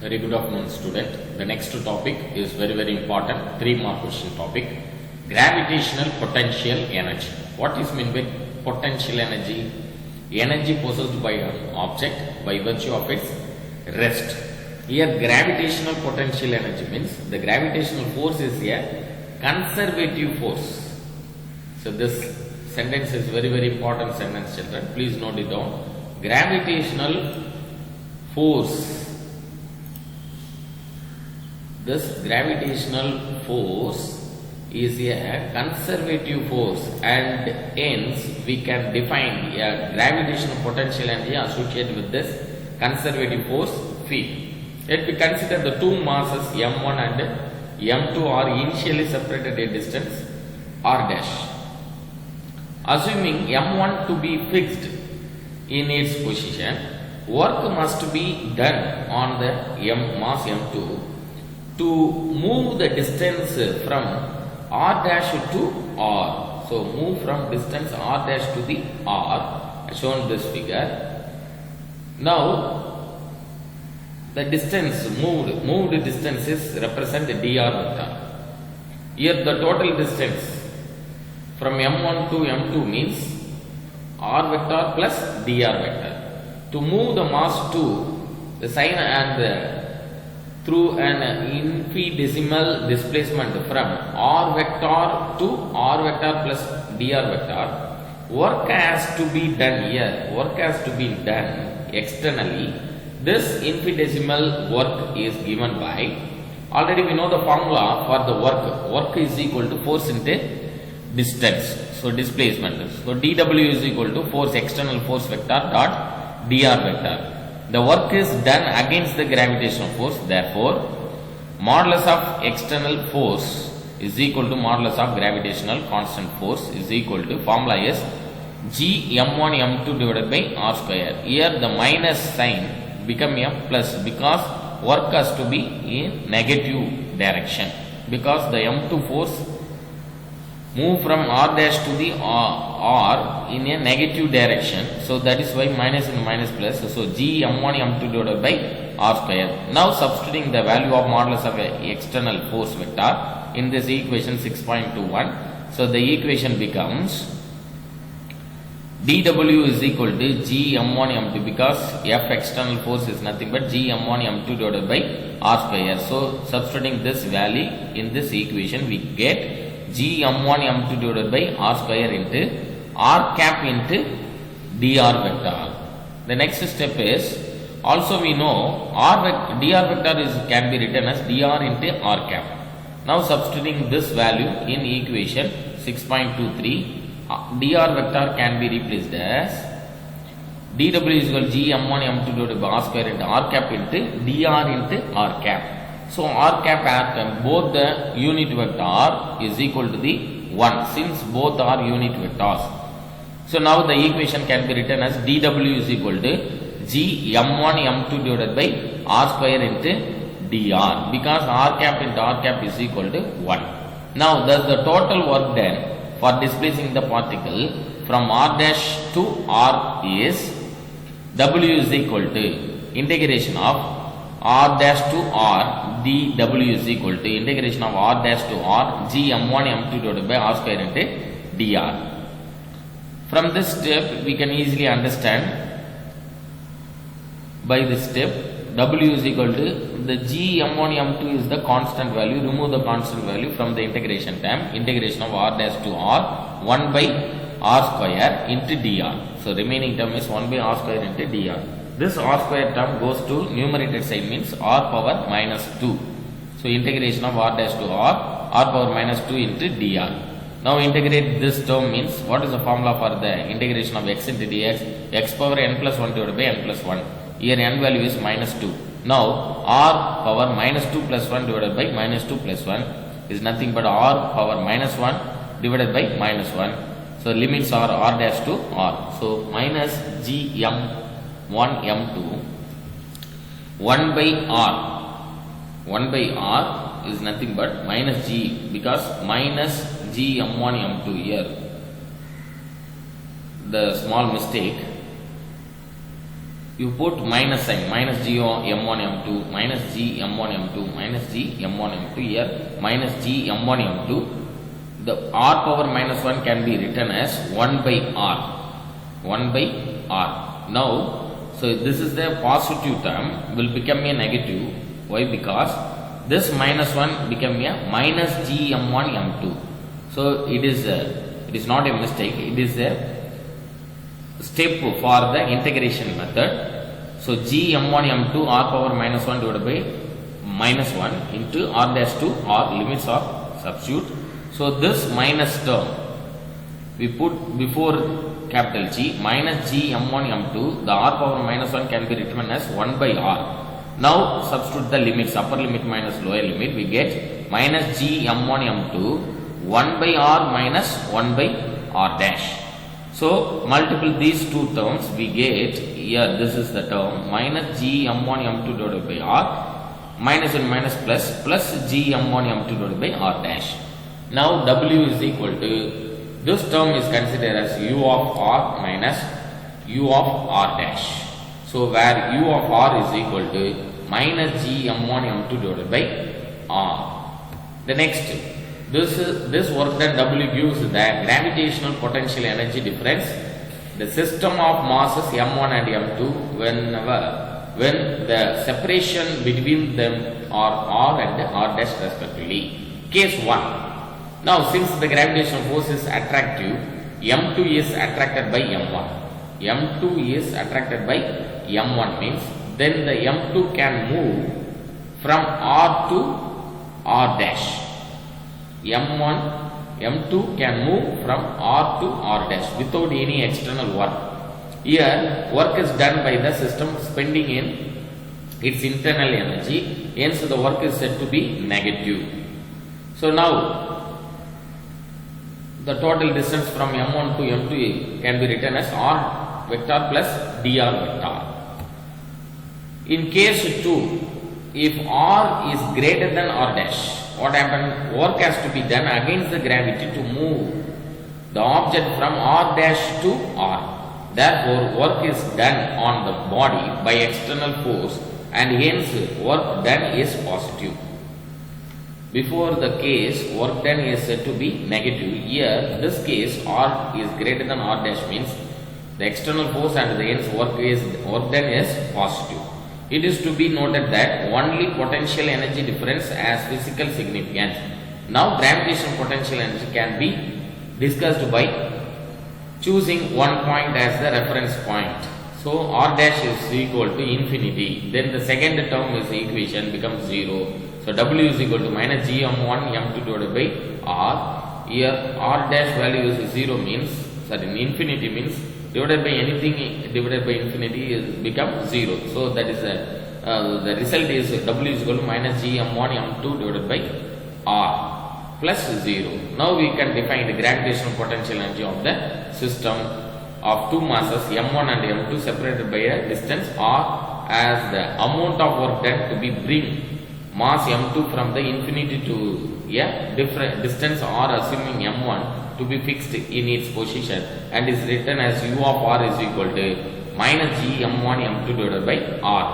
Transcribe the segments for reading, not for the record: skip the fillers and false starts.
Very good afternoon, student. The next topic is very important. 3-mark question topic. Gravitational potential energy. What is meant by potential energy? Energy possessed by an object by virtue of its rest. Here, gravitational potential energy means the gravitational force is a conservative force. So this sentence is very important sentence, children. Please note it down. Gravitational force. This gravitational force is a conservative force, and hence we can define a gravitational potential energy associated with this conservative force phi. Let me consider the two masses m1 and m2 are initially separated a distance r dash. Assuming m1 to be fixed in its position, work must be done on the mass m2 to move the distance from r dash to r. So move from distance r dash to the r, shown this figure. Now the distance moved distances represent dr vector. Here the total distance from m1 to m2 means r vector plus dr vector. To move the mass to the sign and through an infinitesimal displacement from r vector to r vector plus dr vector, work has to be done here. Work has to be done externally. This infinitesimal work is given by, already we know the formula for the work. Work is equal to force into distance. So displacement. So dW is equal to force, external force vector dot dr vector. The work is done against the gravitational force. Therefore, modulus of external force is equal to modulus of gravitational constant force is equal to, formula is G m1 m2 divided by r square. Here the minus sign become a plus because work has to be in negative direction, because the m2 force move from r dash to the r in a negative direction. So that is why minus and minus plus. So G m1 m2 divided by r square. Now substituting the value of modulus of external force vector in this equation 6.21. So the equation becomes dW is equal to G m1 m2, because F external force is nothing but G m1 m2 divided by r square. So substituting this value in this equation, we get G m1 m2 divided by r square into r cap into dr vector. The next step is, also we know dr vector is can be written as dr into r cap. Now substituting this value in equation 6.23, dr vector can be replaced as dW is equal to G m1 m2 divided by r square into r cap into dr into r cap. So r cap both the unit vector is equal to the 1, since both are unit vectors. So now the equation can be written as dW is equal to G m1 m2 divided by r square into dr, because r cap into r cap is equal to 1. Now thus the total work done for displacing the particle from r dash to r is W is equal to integration of r dash to r dW is equal to integration of r dash to r G m1 m2 divided by r square into dr. From this step we can easily understand by this step W is equal to the G m1 m2 is the constant value. Remove the constant value from the integration term. Integration of r dash to r 1 by r square into dr. So remaining term is 1 by r square into dr. This r square term goes to numerator side, means r power minus 2. So integration of r dash to r power minus 2 into dr. Now integrate this term means, what is the formula for the integration of x into dx? X power n plus 1 divided by n plus 1. Here n value is minus 2. Now r power minus 2 plus 1 divided by minus 2 plus 1 is nothing but r power minus 1 divided by minus 1. So limits are r dash to r. So minus G m1 m2 1 by r is nothing but minus G, because minus G m1 m2 here. The small mistake you put minus sign, minus g m1 m2, minus g m1 m2, minus g m1 m2, here minus g m1 m2. The r power minus 1 can be written as 1 by r, 1 by r. Now, so this is the positive term will become a negative. Why? Because this minus 1 become a minus g m1 m2. So it is not a mistake, it is a step for the integration method. So g m1 m2 r power minus 1 divided by minus 1 into r dash to r, limits are substitute. So this minus term we put before capital G, minus g m1 m2, the r power minus 1 can be written as 1 by r. Now substitute the limits, upper limit minus lower limit, we get minus g m1 m2 1 by r minus 1 by r dash. So multiple these two terms we get here, this is the term minus g m1 m2 divided by r, minus and minus plus g m1 m2 divided by r dash. Now w is equal to, this term is considered as u of r minus u of r dash. So where u of r is equal to minus g m1 m2 divided by r. The next, this work done W gives the gravitational potential energy difference. The system of masses m1 and m2 when the separation between them are r and r dash respectively. Case 1. Now since the gravitational force is attractive, m2 is attracted by m1. m2 is attracted by m1 means then the m2 can move from r to r dash. m2 can move from r to r dash without any external work. Here work is done by the system spending in its internal energy, hence the work is said to be negative. So now the total distance from m1 to m2 can be written as r vector plus dr vector. In case 2, if r is greater than r dash, what happens? Work has to be done against the gravity to move the object from r dash to r. Therefore, work is done on the body by external force and hence work done is positive. Before the case work done is said to be negative. Here, this case r is greater than r dash means the external force and the hence work done is positive. It is to be noted that only potential energy difference has physical significance. Now gravitational potential energy can be discussed by choosing one point as the reference point. So r dash is equal to infinity. Then the second term is equation becomes 0. So w is equal to minus g m1 m2 divided by r. Here r dash value is 0 means, infinity means divided by anything divided by infinity is become 0. So that is the result is w is equal to minus g m1 m2 divided by r plus 0. Now we can define the gravitational potential energy of the system of two masses m1 and m2 separated by a distance r as the amount of work done to be bring mass m2 from the infinity to a different distance r assuming m1 to be fixed in its position and is written as u of r is equal to minus g m1 m2 divided by r.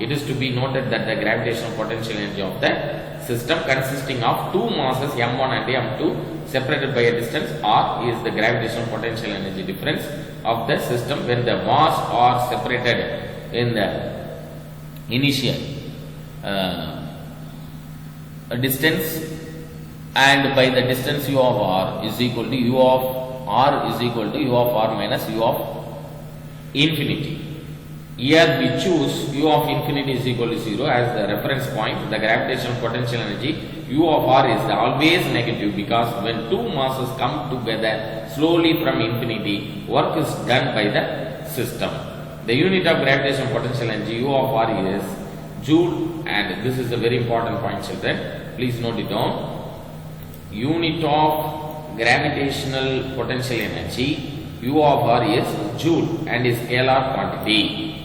It is to be noted that the gravitational potential energy of the system consisting of two masses m1 and m2 separated by a distance r is the gravitational potential energy difference of the system when the mass are separated in the initial distance and by the distance u of r is equal to u of r is equal to u of r minus u of infinity. Here we choose u of infinity is equal to 0 as the reference point. The gravitational potential energy u of r is always negative because when two masses come together slowly from infinity, work is done by the system. The unit of gravitational potential energy u of r is joule, and this is a very important point, children. Please note it down. Unit of gravitational potential energy u of r is joule and is scalar quantity.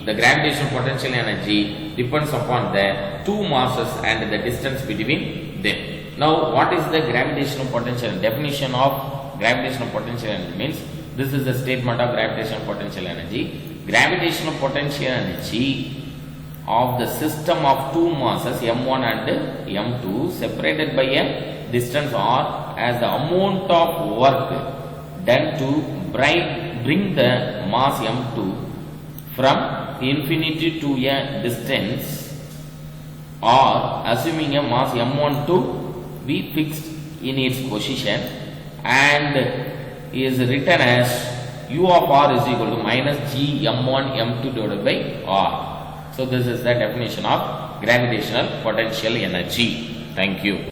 The gravitational potential energy depends upon the two masses and the distance between them. Now, what is the gravitational potential? Definition of gravitational potential energy means this is the statement of gravitational potential energy. gravitational potential energy of the system of two masses m1 and m2 separated by a distance r as the amount of work done to bring the mass m2 from infinity to a distance or assuming a mass m1 to be fixed in its position and is written as u of r is equal to minus g m1 m2 divided by r. So this is the definition of gravitational potential energy. Thank you.